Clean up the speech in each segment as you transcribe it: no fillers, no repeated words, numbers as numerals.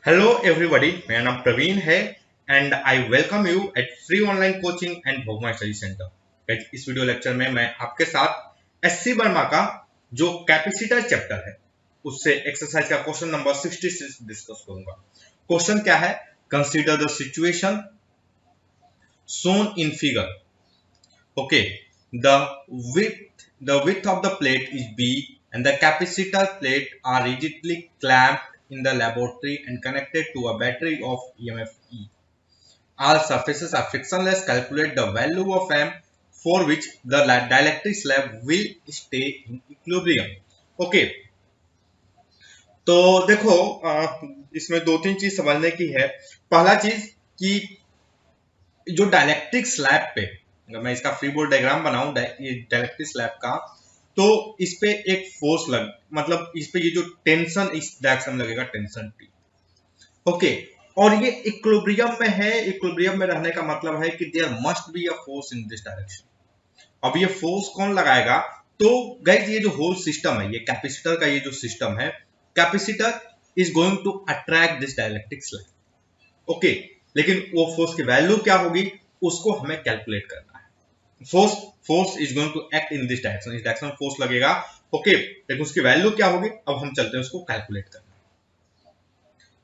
Hello everybody, मेरा नाम प्रवीण है and I welcome you at free online coaching and भोगमा स्टडी सेंटर। इस वीडियो लेक्चर में मैं आपके साथ एससी वर्मा का जो कैपेसिटर चैप्टर है उससे एक्सरसाइज का क्वेश्चन नंबर 66 डिस्कस करूंगा। क्वेश्चन क्या है? Consider the situation shown in figure. Okay, the width of the plate is B and the capacitor plate are rigidly clamped in the laboratory and connected to a battery of EMF E. All surfaces are frictionless. Calculate the value of M for which the dielectric slab will stay in equilibrium. Okay, तो देखो इसमें दो तीन चीज समझने की है। पहला चीज कि जो डायलेक्ट्रिक स्लैब पे, अगर मैं इसका फ्री बोर्ड डायग्राम बनाऊं ये डायलेक्ट्रिक स्लैब का, तो इस पे एक फोर्स मतलब इस पे ये जो टेंशन इस डायरेक्शन में लगेगा, टेंशन टी। ओके, और ये इक्विलिब्रियम में है। इक्विलिब्रियम में रहने का मतलब है कि there must be a force in this direction. अब ये फोर्स कौन लगाएगा? तो गाइस ये जो होल सिस्टम है, ये कैपेसिटर का ये जो सिस्टम है, capacitor is going to attract this dielectric slab. Okay, लेकिन वो फोर्स की वैल्यू क्या होगी उसको हमें कैलकुलेट करना है। Force is going to act in this direction, इस डायरेक्शन में फोर्स लगेगा। ओके, लेकिन उसकी वैल्यू क्या होगी अब हम चलते हैं उसको कैलकुलेट करना।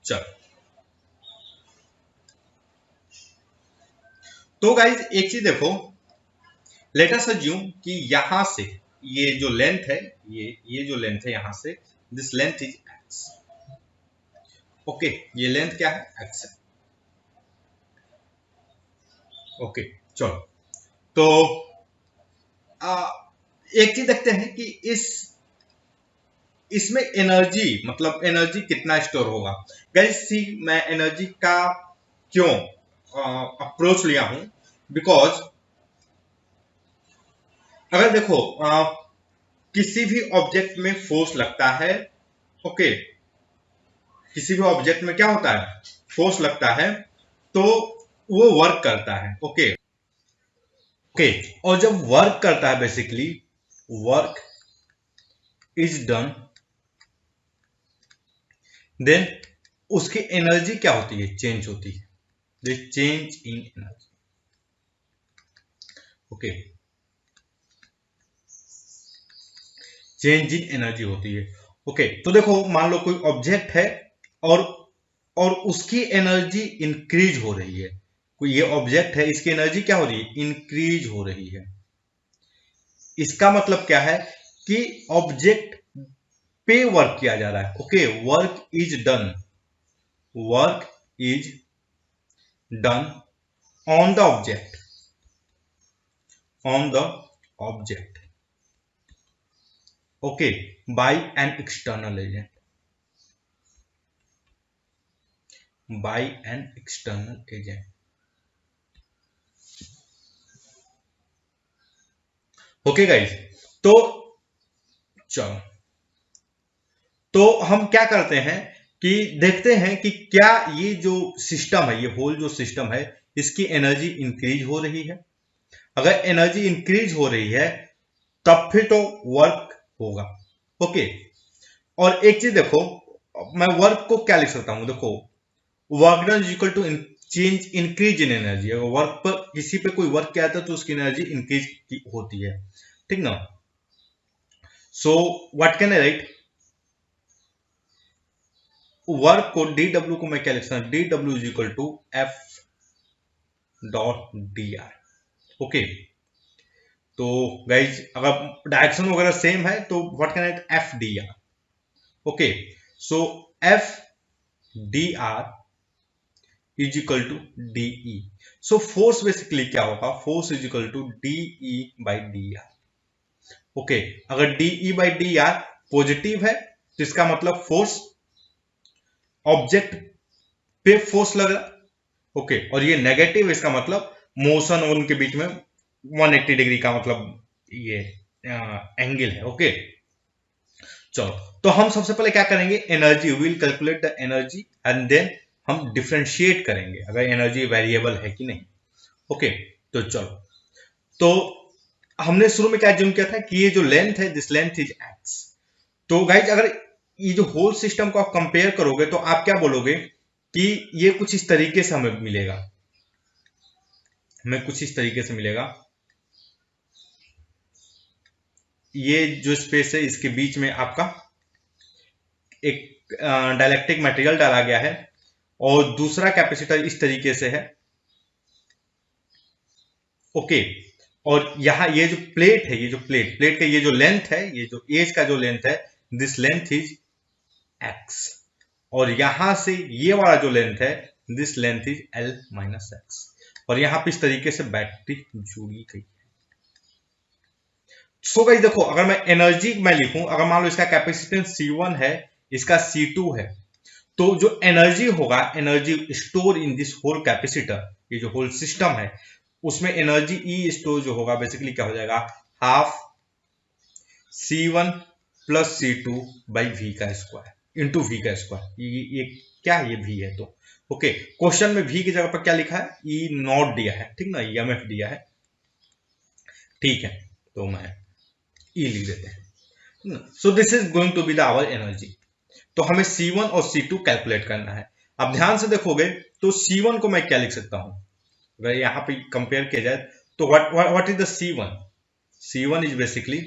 चलो, तो गाइज एक चीज देखो, लेट अस अज्यूम कि यहां से ये जो लेंथ है, ये जो लेंथ है यहां से, this length is x. Okay, ये लेंथ क्या है? एक्स है। ओके, चलो, तो एक चीज देखते हैं कि इसमें एनर्जी, मतलब एनर्जी कितना स्टोर होगा। गाइस सी, मैं एनर्जी का क्यों अप्रोच लिया हूं, बिकॉज अगर देखो किसी भी ऑब्जेक्ट में फोर्स लगता है। ओके, किसी भी ऑब्जेक्ट में क्या होता है? फोर्स लगता है, तो वो वर्क करता है। ओके ओके, और जब वर्क करता है, basically work is done, then उसकी एनर्जी क्या होती है? चेंज होती है। The change in energy. Okay, change in energy होती है। ओके, तो देखो मान लो कोई ऑब्जेक्ट है और उसकी एनर्जी इंक्रीज हो रही है। कोई ये ऑब्जेक्ट है, इसकी एनर्जी क्या हो रही है? इंक्रीज हो रही है। इसका मतलब क्या है कि ऑब्जेक्ट पे वर्क किया जा रहा है। Okay, work is done, work is done on the object, on the object. Okay, by an external agent, by an external agent. Okay guys, तो चलो, तो हम क्या करते हैं कि देखते हैं कि क्या ये जो सिस्टम है, ये होल जो सिस्टम है, इसकी एनर्जी इंक्रीज हो रही है। अगर एनर्जी इंक्रीज हो रही है तब फिर तो वर्क होगा। ओके, और एक चीज देखो, मैं वर्क को क्या लिख सकता हूं? देखो, work done is equal to change increase in energy. अगर वर्क पर किसी पे कोई वर्क किया था तो उसकी एनर्जी इंक्रीज होती है, ठीक ना? So what can I write? Work को dw को मैं क्या लिख सकता हूं? dw is equal to f dot dr। Okay, तो गाइज अगर डायरेक्शन वगैरह सेम है तो what can I F D R. Okay, so F D R is equal to DE. So force basically क्या होगा? Force is equal to DE by D R. Okay, अगर DE by D R positive है तो इसका मतलब force, object पे force लग रहा। ओके, और ये नेगेटिव, इसका मतलब मोशन और उनके बीच में 180 डिग्री का मतलब ये एंगल है। ओके, चलो, तो हम सबसे पहले क्या करेंगे? Energy, will calculate the energy and then हम डिफ्रेंशिएट करेंगे अगर एनर्जी वेरिएबल है कि नहीं। ओके, तो चलो, तो हमने शुरू में क्या एज्यूम किया था कि ये जो लेंथ है, दिस लेंथ इज एक्स। तो गाइज अगर ये जो होल सिस्टम को आप कंपेयर करोगे तो आप क्या बोलोगे कि ये कुछ इस तरीके से हमें मिलेगा, हमें कुछ इस तरीके से मिलेगा। ये जो स्पेस है इसके बीच में आपका एक डाइलेक्ट्रिक मटेरियल डाला गया है और दूसरा कैपेसिटर इस तरीके से है। ओके, और यहाँ ये जो प्लेट है, ये जो प्लेट का ये जो लेंथ है, ये जो एज का जो लेंथ है, दिस लेंथ इज x, और यहां से ये वाला जो लेंथ है, this length is l minus x, और यहां पे इस तरीके से बैटरी जुड़ी गई है। सो गाइस देखो, अगर मैं एनर्जी मैं लिखूं, अगर मान लो इसका कैपेसिटेंस C1 है, इसका C2 है, तो जो एनर्जी होगा, energy store in this whole capacitor, ये जो होल सिस्टम है, उसमें एनर्जी ई स्टोर जो होगा बेसिकली क्या हो जाएगा, half C1 plus C2 by V का स्क्वायर इंटू वी का स्क्वायर। ये क्या है, ये वी है। तो ओके, क्वेश्चन में वी की जगह पर क्या लिखा है, ई नॉट दिया है, ठीक ना, EMF दिया है, ठीक है, तो मैं ई लिख देते हैं। So this is going to be the our energy. तो हमें C1 और C2 कैलकुलेट करना है। अब ध्यान से देखोगे तो C1 को मैं क्या लिख सकता हूं, अगर यहां पे कंपेयर किया जाए तो what is the C1, C1 is basically,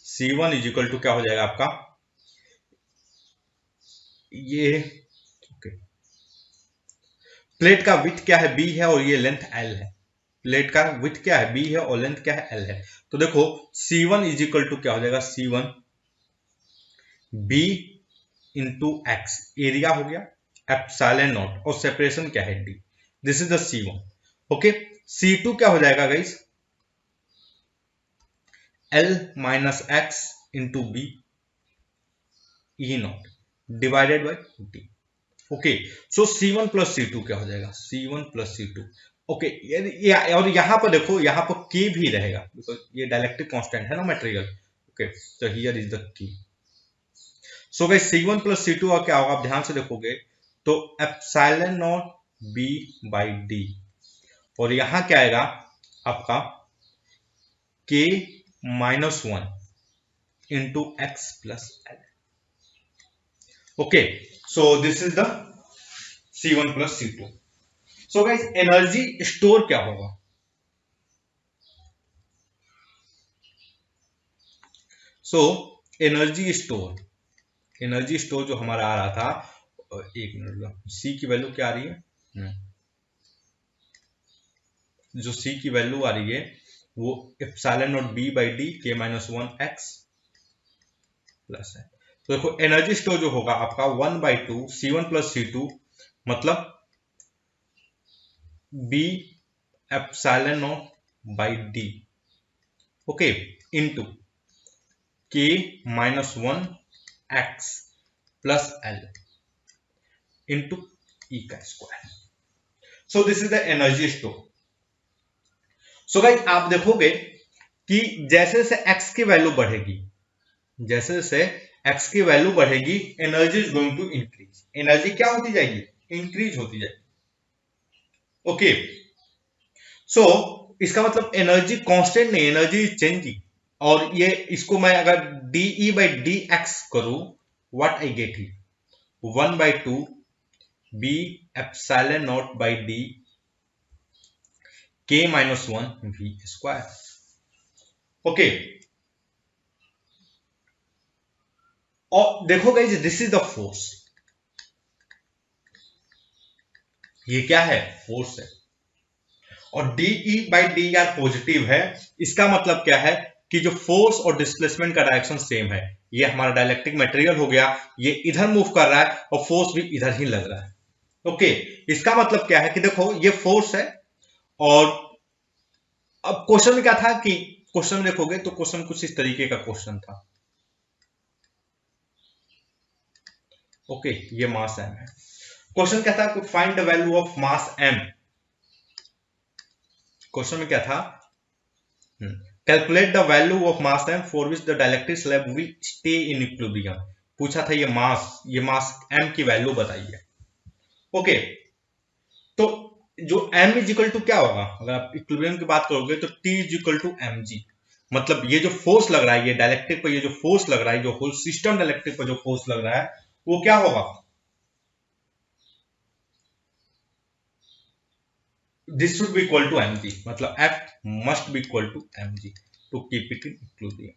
C1 is equal to क्या हो जाएगा आपका, ये ओके, प्लेट का विड्थ क्या है, B है, और ये लेंथ L है। प्लेट का विड्थ क्या है, B है, और लेंथ क्या है, L है। तो देखो C1 इज इक्वल टू क्या हो जाएगा, C1 B into x, area हो गया एप्सिलॉन नॉट, और सेपरेशन क्या है, D, this is the C1। Okay, C2 क्या हो जाएगा guys, L minus X into B E naught divided by D। Okay, so C1 plus C2 क्या हो जाएगा, C1 प्लस C2। ओके, और यहां पर देखो, यहां पर K भी रहेगा, बिकॉज ये डाइलेक्ट्रिक कांस्टेंट है ना मटेरियल। ओके, तो here is the K। So guys C1 plus C2 और क्या होगा, आप ध्यान से देखोगे तो epsilon not B by D, और यहां क्या आएगा आपका K minus 1 into x plus L। Okay, so this is the C1 plus C2। So guys energy store क्या होगा, सो एनर्जी स्टोर जो हमारा आ रहा था, एक मिनट, सी की वैल्यू क्या आ रही है, जो सी की वैल्यू आ रही है वो epsilon not be by D K minus 1 X plus है। तो देखो एनर्जी स्टोर जो होगा आपका 1/2 C1 प्लस C2 मतलब B epsilon naught by D, okay, into K minus 1 X plus L into E का square. So this is the energy store. So guys आप देखोगे कि जैसे जैसे एक्स की वैल्यू बढ़ेगी, जैसे जैसे एक्स की वैल्यू बढ़ेगी, energy is going to increase. Energy क्या होती जाएगी, इंक्रीज होती जाएगी। ओके, सो इसका मतलब एनर्जी कांस्टेंट नहीं, एनर्जी इज चेंजिंग। और ये इसको मैं अगर डीई बाई डी एक्स करूं, व्हाट आई गेट ही 1/2 B epsilon naught by D K minus 1 V square. Okay, और देखो guys this is the force, ये क्या है, फोर्स है, और DE by D R positive है। इसका मतलब क्या है कि जो फोर्स और डिस्प्लेसमेंट का डायरेक्शन सेम है। ये हमारा डाइलेक्ट्रिक मटेरियल हो गया, ये इधर मूव कर रहा है और फोर्स भी इधर ही लग रहा है। ओके, इसका मतलब क्या है कि देखो ये फोर्स है, और अब क्वेश्चन में क्या था कि क्वेश्चन में देखोगे तो क्वेश्चन कुछ इस तरीके का क्वेश्चन था। ओके, ये मास m है। क्वेश्चन क्या था, find the value of mass m। Question में क्या था, calculate the value of mass m for which the dielectric slab will stay in equilibrium. पूछा था ये मास m की वैल्यू बताइए। ओके, तो जो m इज इक्वल टू क्या होगा, अगर आप इक्विलिब्रियम की बात करोगे तो T is equal to mg। मतलब ये जो फोर्स लग रहा है, ये डाइलेक्ट्रिक पर ये जो फोर्स लग रहा है, जो होल सिस्टम डाइलेक्ट्रिक पर जो फोर्स लग रहा है वो क्या होगा, this should be equal to mg, मतलब f must be equal to mg to keep it in equilibrium.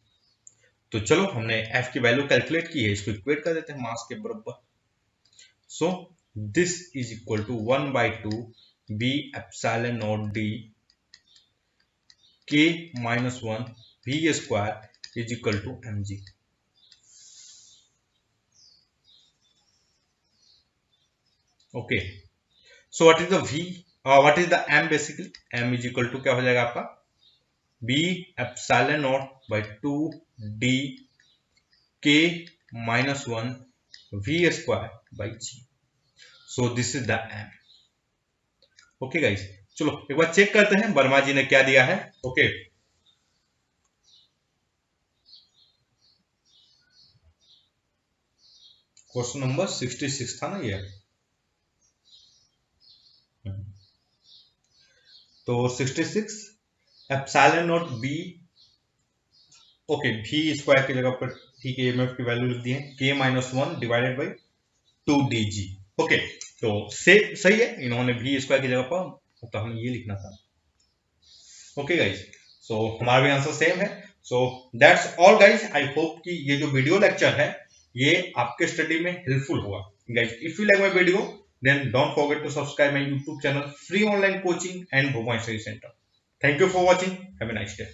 तो चलो हमने f की वैल्यू कैलकुलेट की है, इसको इक्वेट कर देते हैं मास के बराबर। So this is equal to 1/2 b epsilon naught d k minus 1 v square is equal to mg। Okay, so what is the v, what is the m, basically m is equal to क्या हो जाएगा आपका b epsilon naught by 2 d k minus 1 v square by g। So this is the m। Okay guys, चलो एक बार check करते हैं वर्मा जी ने क्या दिया है। ओके, क्वेश्चन नंबर 66 था ना ये। तो 66 एप्सिलॉन नॉट बी, ओके भी स्क्वायर की जगह पर ठीक है ईएमएफ की वैल्यू लिख दी है k minus 1 divided by 2dg। Okay, तो से सही है, इन्होंने भी स्क्वायर की जगह पर तो हमें ये लिखना था। ओके गाइस, सो हमारा भी आंसर सेम है। So that's all guys, I hope कि ये जो वीडियो लेक्चर है ये आपके स्टडी में हेल्पफुल होगा। Guys if you like my video then don't forget to subscribe my YouTube channel, free online coaching and Bhuvan Study Center. Thank you for watching. Have a nice day.